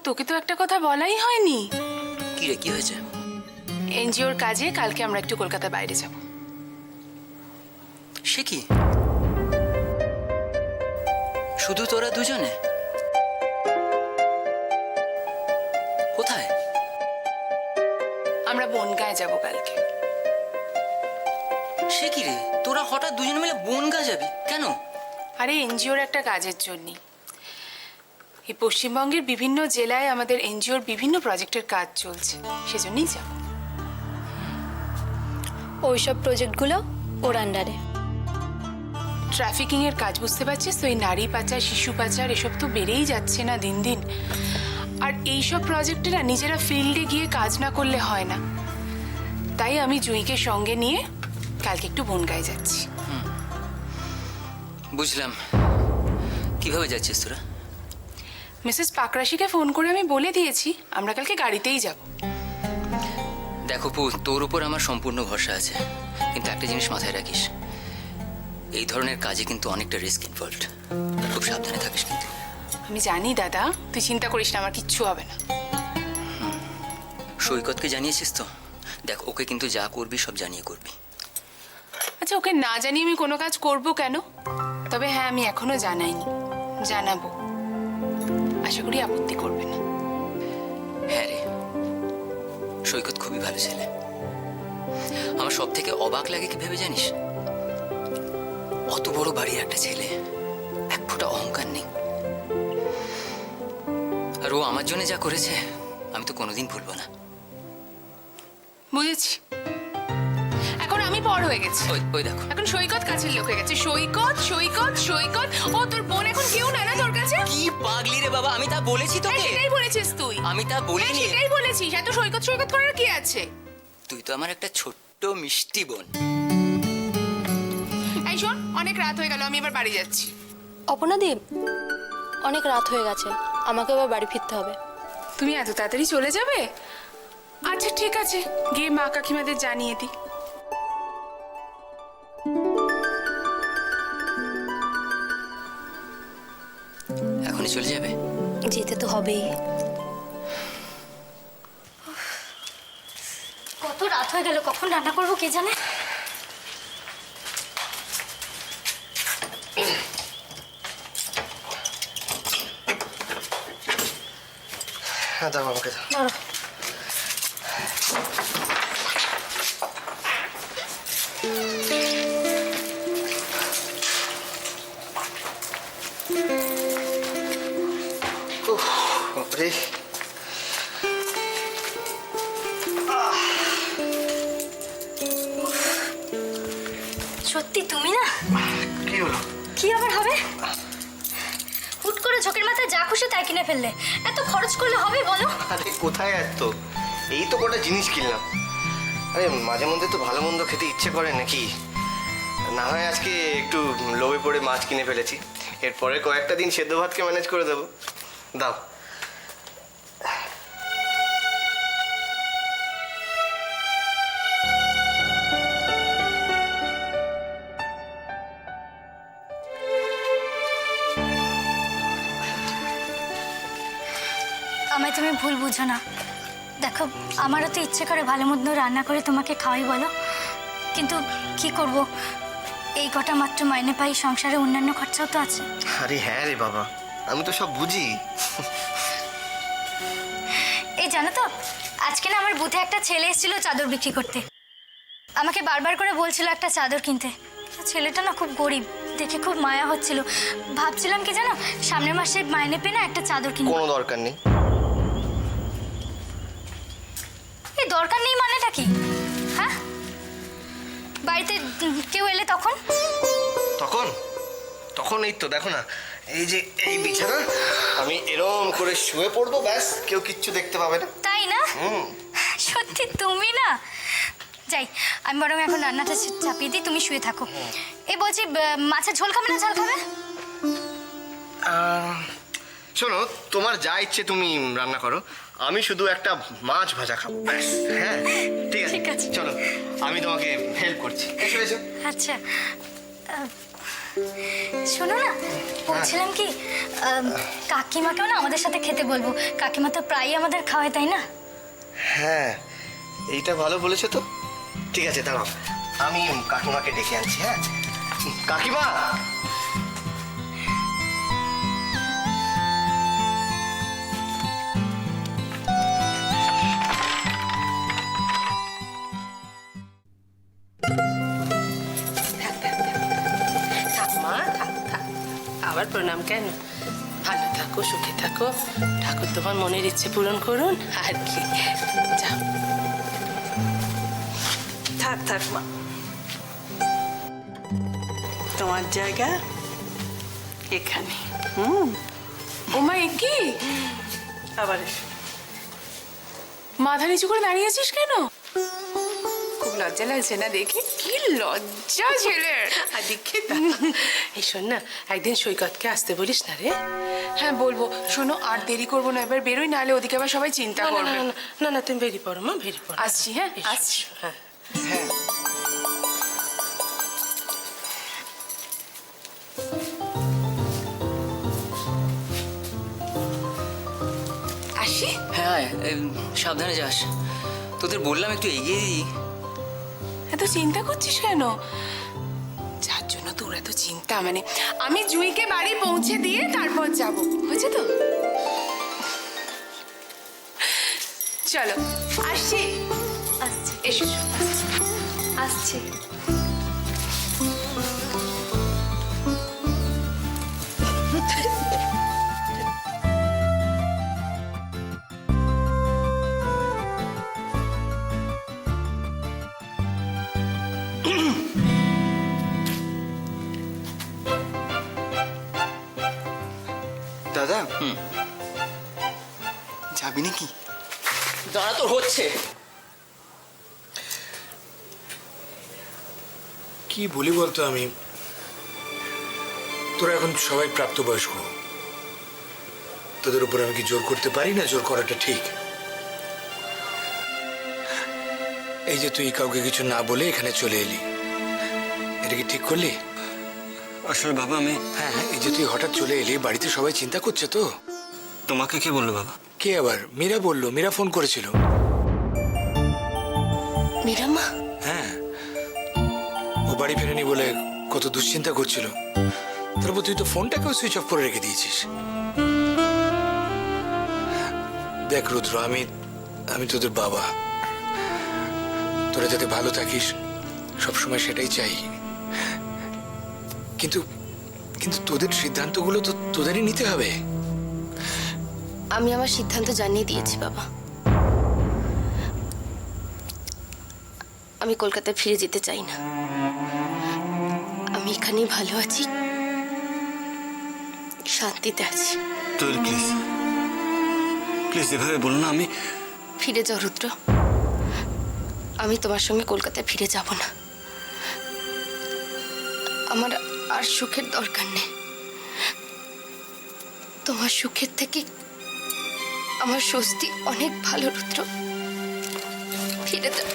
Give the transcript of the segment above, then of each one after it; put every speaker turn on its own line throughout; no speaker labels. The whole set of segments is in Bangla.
তোকে তো একটা কথা বলাই হয়নি।
কি রে, কি হয়েছে?
এনজিওর কাজে কালকে আমরা একটু কলকাতার বাইরে যাব।
সে কি, শুধু তোরা দুজনে? কোথায়?
আমরা বনগাঁয় যাব কালকে।
সে কি রে, তোরা হঠাৎ দুজনে মিলে বনগাঁ যাবি কেন?
আরে এনজিওর একটা কাজের জন্যই। এই পশ্চিমবঙ্গের বিভিন্ন জেলায় আমাদের এনজিওর বিভিন্ন প্রজেক্টের কাজ চলছে, সেজন্যই যাব।
ওইসব প্রজেক্টগুলো ওর আন্ডারে।
ট্রাফিকিং এর কাজ বুঝতে পারছিস তো, এই নারী পাচার, শিশু পাচার এসব তো বেড়েই যাচ্ছে না দিন দিন। আর এইসব প্রজেক্টে না নিজেরা ফিল্ডে গিয়ে কাজ না করলে হয় না। তাই আমি জুঁইকে সঙ্গে নিয়ে কালকে একটু বনগাঁয় যাচ্ছি।
বুঝলাম। কিভাবে যাচ্ছিস তোরা?
মিসেস পাকরাশিকে ফোন করে আমি বলে দিয়েছি আমরা কালকে গাড়িতেই যাব।
দেখো পু, তোর উপর আমার সম্পূর্ণ ভরসা আছে, কিন্তু একটা জিনিস মাথায় রাখিস, এই ধরনের কাজে কিন্তু অনেকটা রিস্ক ইনভলভড। খুব সাবধানে থাকিস কিন্তু।
আমি জানি দাদা, তুই চিন্তা করিস না, আমার কিচ্ছু হবে না।
সৈকতকে জানিয়েছিস তো? দেখ, ওকে কিন্তু যা করবি সব জানিয়ে করবি।
আচ্ছা, ওকে না জানিয়ে আমি কোনো কাজ করব কেন? তবে হ্যাঁ, আমি এখনো জানাইনি, জানাবো। আশা করি আপত্তি করবে না।
হ্যাঁ রে, সৈকত খুবই ভালো ছেলে। আমার সব থেকে অবাক লাগে কি ভেবে জানিস? অত বড় বাড়ির একটা ছেলে, এক ফোঁটা অহংকার নেই। আর ও আমার জন্য যা করেছে আমি তো কোনোদিন ভুলবো না।
বুঝেছি, এখন আমি বড় হয়ে গেছি।
ওই দেখো,
এখন সৈকত কাছের লোক হয়ে গেছে। সৈকত সৈকত সৈকত। ও তোর বোন এখন কেউ না না তোর কাছে?
কি পাগলি রে বাবা, আমি তা বলেছি তোকে?
সেটাই বলেছিস তুই।
আমি তা বলিনি।
সেটাই বলেছিস। এত সৈকত সৈকত করার কি আছে?
তুই তো আমার একটা ছোট্ট মিষ্টি বোন।
এই শোন, অনেক রাত হয়ে গেল, আমি এবার বাড়ি যাচ্ছি।
অপর্ণাদি, অনেক রাত হয়ে গেছে, আমাকে এবার বাড়ি ফিরতে হবে।
তুমি এত তাড়াতাড়ি চলে যাবে? আচ্ছা ঠিক আছে, গিয়ে মা কাকিমাদের জানিয়ে দিই।
এখনই চলে যাবে?
যেতে তো হবেই। কত রাত হয়ে গেল, কখন রান্না করবো কে জানে।
হ্যাঁ, দাও আমাকে দাও।
ধরো।
বাপরে,
সত্যি তুমি না?
কি হলো?
কি আবার হবে? হুট করে ঝোঁকের মাথায় যা খুশি তাই কিনে ফেললে। এত খরচ করলে হবে বলো?
আরে কোথায় এত, এই তো কটা জিনিস কিনলাম। আরে মাঝে মধ্যে তো ভালো মন্দ খেতে ইচ্ছে করে নাকি? না হয় আজকে একটু লোভে পড়ে মাছ কিনে ফেলেছি, এরপরে কয়েকটা দিন সেদ্ধ ভাতকে ম্যানেজ করে দেবো। দাও।
আমায় তুমি ভুল বুঝো না। দেখো, আমারও তো ইচ্ছে করে ভালো মন্দ রান্না করে তোমাকে খাওয়াই বলো, কিন্তু কি করব, এই কটা মাত্র মাইনে পাই, সংসারে অন্যান্য খরচাও তো আছে।
আরে হ্যাঁ রে বাবা, আমি তো সব বুঝি।
এই জানো তো, আজকে না আমার বুথে একটা ছেলে এসেছিল চাদর বিক্রি করতে। আমাকে বারবার করে বলছিল একটা চাদর কিনতে। ছেলেটা না খুব গরিব, দেখে খুব মায়া হচ্ছিল। ভাবছিলাম কি জানো, সামনের মাসে মাইনে পেয়ে না একটা চাদর কিনবো।
কোনো দরকার নেই।
এই দরকার নেই মানেটা কি? হ্যাঁ, বাড়িতে কেউ এলে তখন?
তখন তখন এই তো দেখো না, এই যে এই বিছানা, আমি এরম করে শুয়ে পড়বো, ব্যাস, কেউ কিচ্ছু দেখতে পাবে না।
তাই না? সত্যি তুমি না। যাই, আমি বরং এখন রান্নাটা চাপিয়ে দিই, তুমি শুয়ে থাকো। এই বলছি, মাছের ঝোল খাবে না ঝাল খাবে?
শোনো, তোমার যা ইচ্ছে তুমি রান্না করো, আমি শুধু একটা মাছ ভাজা খাবো, ব্যাস। হ্যাঁ ঠিক আছে, চলো আমি তোমাকে হেল্প করছি। এসো এসো।
আচ্ছা। শোনো না, বলছিলাম কি কাকিমাকেও না আমাদের সাথে খেতে বলবো। কাকিমা তো প্রায়ই আমাদের খাওয়ায়, তাই না?
হ্যাঁ, এইটা ভালো বলেছো তো। ঠিক আছে, দাঁড়াও, আমি কাকিমাকে ডেকে আনছি। হ্যাঁ কাকিমা।
থাক মা, থাক থাক, আবার প্রণাম কেন? ভালো থাকো, সুখে থাকো, ঠাকুর তোমার মনের ইচ্ছে পূরণ করুন, আর কি। যাও,
থাক থাক মা, তোমার জায়গা এখানে।
ওমা, এ কি?
আবার এসো।
মাথা নিচু করে দাঁড়িয়েছিস কেন? খুব লজ্জা লাগছে না দেখে? কি লজ্জা ছেলের!
আদিক্ষিতা, এই শোন না, একদিন সৈকতকে আসতে বলিস না রে।
হ্যাঁ বলবো। শোনো, আর দেরি করবো না, এবার বেরোই, নাহলে ওদিকে আবার সবাই চিন্তা
না, না,
করবে।
না, না, না, না, তুমি বেরিয়ে পড়ো মা, বেরিয়ে পড়ো।
আসছি, হ্যাঁ
এসো,
আসছি।
এসো, হ্যাঁ।
আসি?
হ্যাঁ, সাবধানে যাস। তোদের বললাম একটু এগিয়ে দিই।
এত চিন্তা করছিস কেন? যার জন্য তোর এত চিন্তা, মানে আমি জুঁইকে বাড়ি পৌঁছে দিয়ে তারপর যাব, হয়েছে তো? চলো, আসছি।
আসছি
এসো।
আসছি।
দাদা, যাবি নাকি?
দাঁড়া, তোর হচ্ছে।
কি বলি বলতো, আমি তোরা এখন সবাই প্রাপ্তবয়স্ক, তোদের উপর আমি কি জোর করতে পারি না? জোর করাটা ঠিক। এই যে তুই কাউকে কিছু না বলে এখানে চলে এলি, এটা কি ঠিক করলি?
আসলে বাবা, আমি
হ্যাঁ, এই যে তুই হঠাৎ চলে এলি, বাড়িতে সবাই চিন্তা করছে তো।
তোমাকে কে বললো বাবা?
কে আবার? মীরা বললো, মীরা ফোন করেছিল।
মীরামা?
হ্যাঁ, ও বাড়ি ফেরেনি বলে কত দুশ্চিন্তা করছিল। তারপর তুই তো ফোনটাকেও সুইচ অফ করে রেখে দিয়েছিস। দেখ রুদ্র, আমি তোদের বাবা, তোরা যাতে ভালো থাকিস সবসময় সেটাই চাই। কিন্তু কিন্তু তোদের সিদ্ধান্তগুলো তো তোদেরই নিতে হবে।
আমি আমার সিদ্ধান্ত জানিয়ে দিয়েছি বাবা। আমি কলকাতায় ফিরে যেতে চাই না। আমি এখানেই ভালো আছি, শান্তিতে আছি।
তোর প্লিজ প্লিজ এভাবে বলো না। আমি
ফিরে যাও রুদ্র, আমি তোমার সঙ্গে কলকাতায় ফিরে যাব না। আমার আর সুখের দরকার নেই। তোমার সুখের থেকে আমার স্বস্তি অনেক ভালো রুদ্র, ফিরে যাও।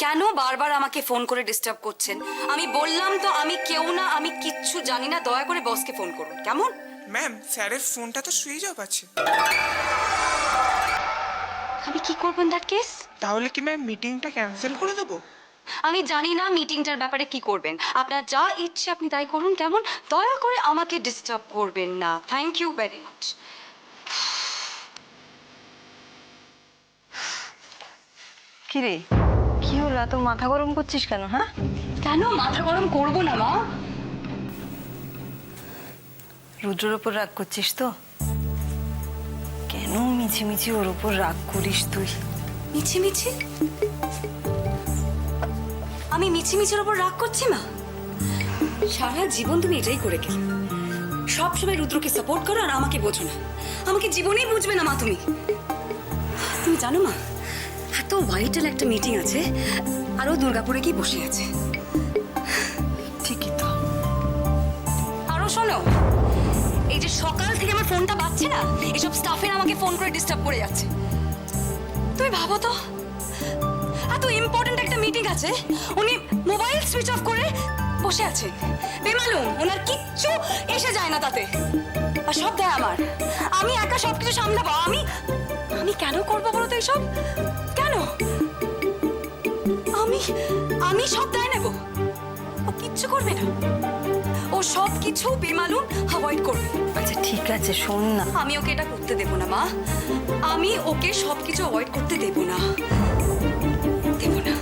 কেন বারবার আমাকে ফোন করে ডিস্টার্ব করছেন? আমি বললাম তো আমি কেউ না, আমি কিচ্ছু জানি না। দয়া করে বসকে ফোন করুন, কেমন?
ম্যাম, স্যারের ফোনটা তো সুইচ অফ আছে।
আমি কি করবেন দ্যাট কেস?
তাহলে কি ম্যাম মিটিংটা ক্যান্সেল করে দেবো?
আমি জানি না মিটিংটার ব্যাপারে কি করবেন, আপনার যা ইচ্ছে আপনি তাই করুন, কেমন? দয়া করে আমাকে ডিস্টার্ব করবেন না। Thank you very much.
কিরে, কি হলো? এত মাথা গরম করছিস কেন? হ্যাঁ,
কেন মাথা গরম করবো না মা?
রুদ্রের ওপর রাগ করছিস তো? কেন মিছিমিছি ওর ওপর রাগ করিস তুই?
মিছিমিছি? আমি মিছিমিছির ওপর রাগ করছি মা? সারা জীবন তুমি এটাই করে গেলে, সবসময় রুদ্রকে সাপোর্ট করো আর আমাকে বোঝো না। আমাকে জীবনেই বুঝবে না মা তুমি। তুমি জানো মা, এত ভাইটাল একটা মিটিং আছে আর ও দুর্গাপুরে গিয়ে বসে আছে।
ঠিকই তো।
আরো শোনো, এই যে সকাল থেকে আমার ফোনটা বাজছে না, এসব স্টাফের আমাকে ফোন করে ডিস্টার্ব করে যাচ্ছে। তুমি ভাবো তো, এত ইম্পর্টেন্ট একটা মিটিং আছে, উনি মোবাইল সুইচ অফ করে বসে আছে। বেমালুম, ওনার কিচ্ছু এসে যায় না তাতে, আর সব দেয় আমার। আমি একা সবকিছু সামলাবো। আমি কেন করবো বলো তো এইসব? কেন? আমি সব দায় নেব, ও কিচ্ছু করবে না। ও সব কিছু বেমালুম অ্যাভয়েড করবে।
আচ্ছা ঠিক আছে, শোন না,
আমি ওকে এটা করতে দেব না মা। আমি ওকে সবকিছু অ্যাভয়েড করতে দেব না, দেব না।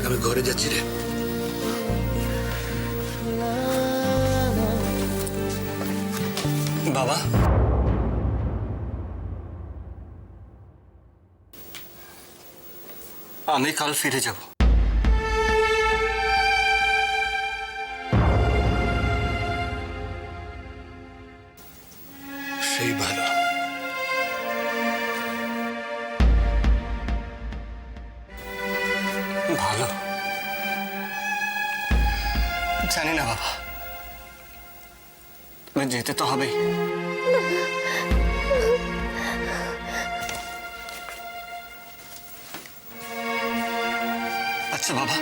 আমি ঘরে যাচ্ছি রে। বাবা, আমি কাল ফিরে যাব। সেই ভালো। ভালো জানি না বাবা, যেতে তো হবেই। আচ্ছা বাবা,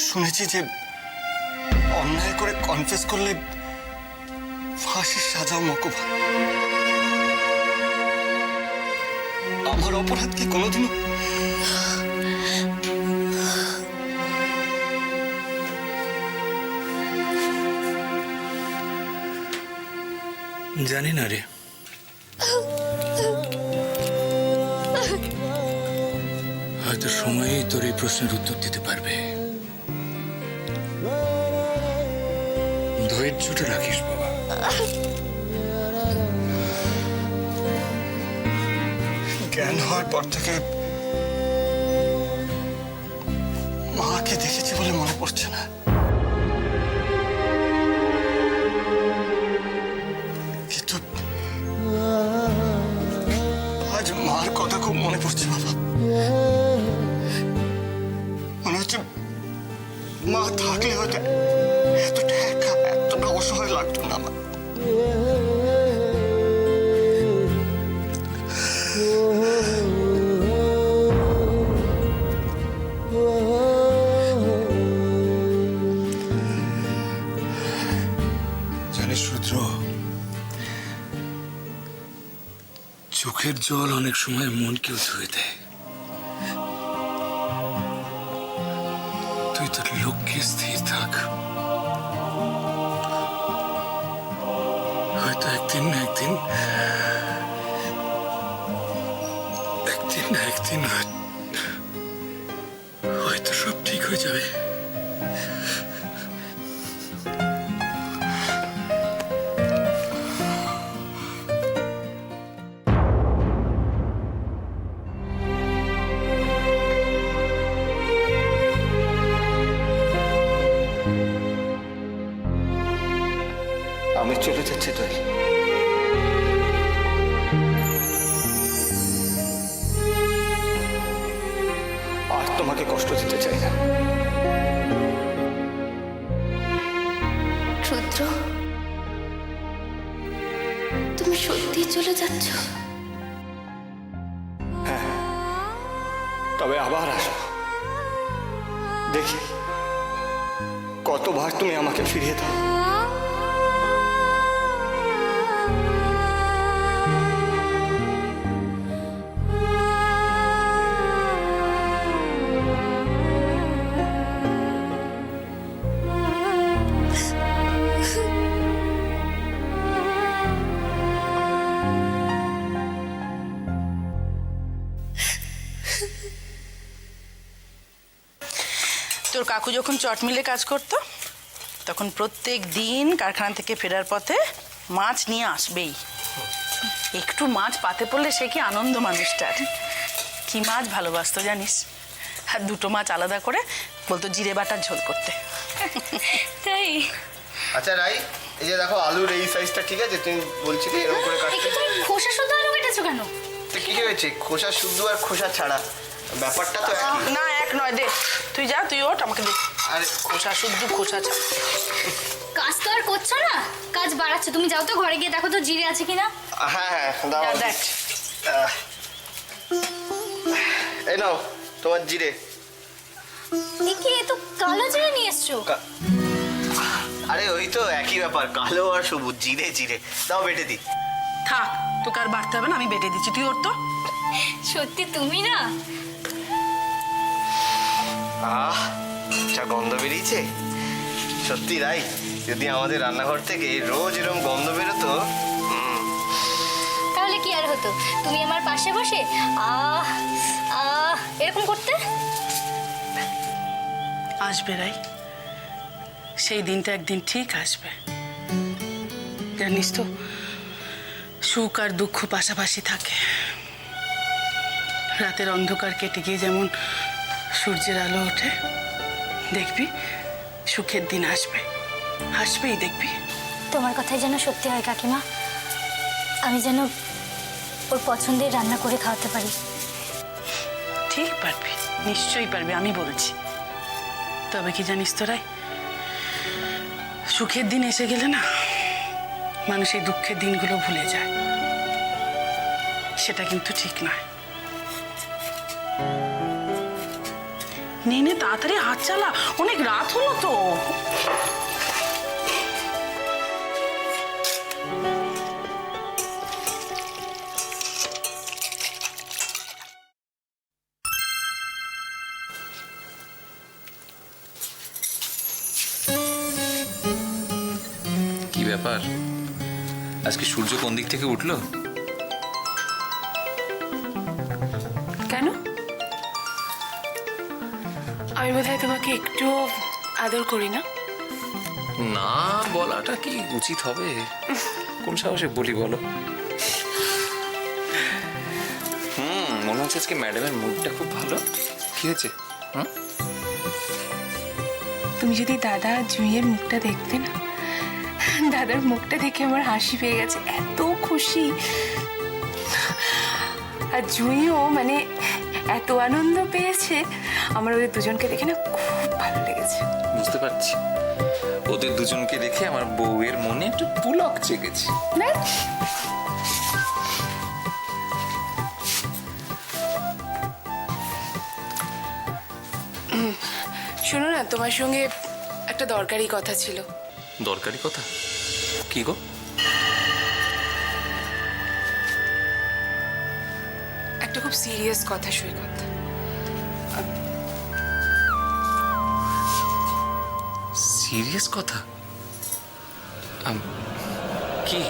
শুনেছি যে অন্যায় করে কনফেস করলে ফাঁসির সাজাও মকুব হয়। আমার অপরাধ কি কোনোদিনও জানি না রে। হয়তো সময়ই তোর এই প্রশ্নের উত্তর দিতে পারবে। ধৈর্যটা রাখিস বাবা। জ্ঞান হওয়ার পর থেকে মাকে দেখেছি বলে মনে পড়ছে না, কিন্তু আজ মার কথা খুব মনে পড়ছে বাবা। মনে হচ্ছে মা থাকলে হয়তো এতটা একা, এতটা অসহায় লাগতো না আমার। জানিস রুদ্র, চোখের জল অনেক সময় মনকেও ধুয়ে দেয়। তুই তোর লক্ষ্যে স্থির থাক, হয়তো একদিন না একদিন হয়তো সব ঠিক হয়ে যাবে। আমি চলে যাচ্ছি দোয়েল। আর তোমাকে কষ্ট দিতে চাই না।
তুমি সত্যি চলে যাচ্ছ?
তবে আবার আসবো, দেখি কতবার তুমি আমাকে ফিরিয়ে দাও।
তোর কাকু যখন চট মিলে কাজ করতো তখন প্রত্যেক দিন কারখানা থেকে ফেরার পথে মাছ নিয়ে আসবেই। একটু মাছ পাতে পড়লে সে কি আনন্দ মানুষটার। কি মাছ ভালোবাসতো জানিস? আর দুটো মাছ আলাদা করে বলতো জিরে বাটার ঝোল করতে।
তাই?
আচ্ছা রাই, এই যে দেখো আলুর এই সাইজটা ঠিক আছে? তুমি বলছিলে এরকম করে কাটতে।
তুমি খোসা শুদ্ধ আলু কেটেছো কেন?
তো কি হয়েছে, খোসা শুদ্ধ আর খোসা ছাড়া ব্যাপারটা তো একই।
না এক নয়, দে তুই যা, তুই ওঠ, আমাকে দে।
আরে
খোসা শুদ্ধ খোসা ছাড়া।
কাজ তো আর করছো না, কাজ বাড়াচ্ছো। তুমি যাও তো ঘরে গিয়ে দেখো তো জিরে আছে কিনা।
হ্যাঁ হ্যাঁ দাও।
যা দেখ।
এই নাও তোমার জিরে।
কি এ তো কালো জিরে নিয়ে এসছো?
আরে ওই তো একই ব্যাপার, কালো আর সবুজ, জিরে জিরে। দাও বেটে দি।
থাক, তোকে আর বাড়তে হবে না, আমি বেটে দিচ্ছি, তুই ওর তো।
সত্যি তুমি না?
আহ যা গন্ধ বেরিয়েছে। সত্যি রাই, যদি আমাদের রান্নাঘর থেকে রোজ এরকম গন্ধ বেরোতো।
তাহলে কি আর হতো, তুমি আমার পাশে বসে আহ আহ এরকম করতে।
আসবে রাই, সেই দিনটা একদিন ঠিক আসবে। জানিস তো, সুখ আর দুঃখ পাশাপাশি থাকে। রাতের অন্ধকার কেটে গিয়ে যেমন সূর্যের আলো ওঠে, দেখবি সুখের দিন আসবে, আসবেই দেখবি।
তোমার কথাই যেন সত্যি হয় কাকিমা, আমি যেন ওর পছন্দের রান্না করে খাওয়াতে পারি।
ঠিক পারবি, নিশ্চয়ই পারবি, আমি বলছি। তবে কি জানিস তো রাই, সুখের দিন এসে গেলে না মানুষ এই দুঃখের দিনগুলো ভুলে যায়, সেটা কিন্তু ঠিক নয়। নে নে তাড়াতাড়ি হাত চালা, অনেক রাত হলো তো।
কি ব্যাপার, আজকে সূর্য কোন দিক থেকে উঠলো?
কেন? আমি বোধহয় তোমাকে একটু আদর করি না?
না বলাটা কি উচিত হবে? কোন সাহসে বলি বলো? মনে হচ্ছে আজকে ম্যাডামের মুডটা খুব ভালো। কি হয়েছে?
তুমি যদি দাদা জুঁইয়ের মুখটা দেখতে না, দাদার মুখটা দেখে আমার হাসি পেয়ে গেছে, এত খুশি। আর জুঁইও মানে এত আনন্দ পেয়েছে, আমার ওদের দুজনকে দেখে না খুব ভালো লেগেছে।
বুঝতে পারছি, ওদের দুজনকে দেখে আমার বউয়ের মনে একটু পুলক জেগেছে
না? শোনো না, তোমার সঙ্গে একটা দরকারি কথা ছিল।
দরকারি কথা? কি গো?
একটা খুব সিরিয়াস কথা সৈকত।
সিরিয়াস কথা? কি?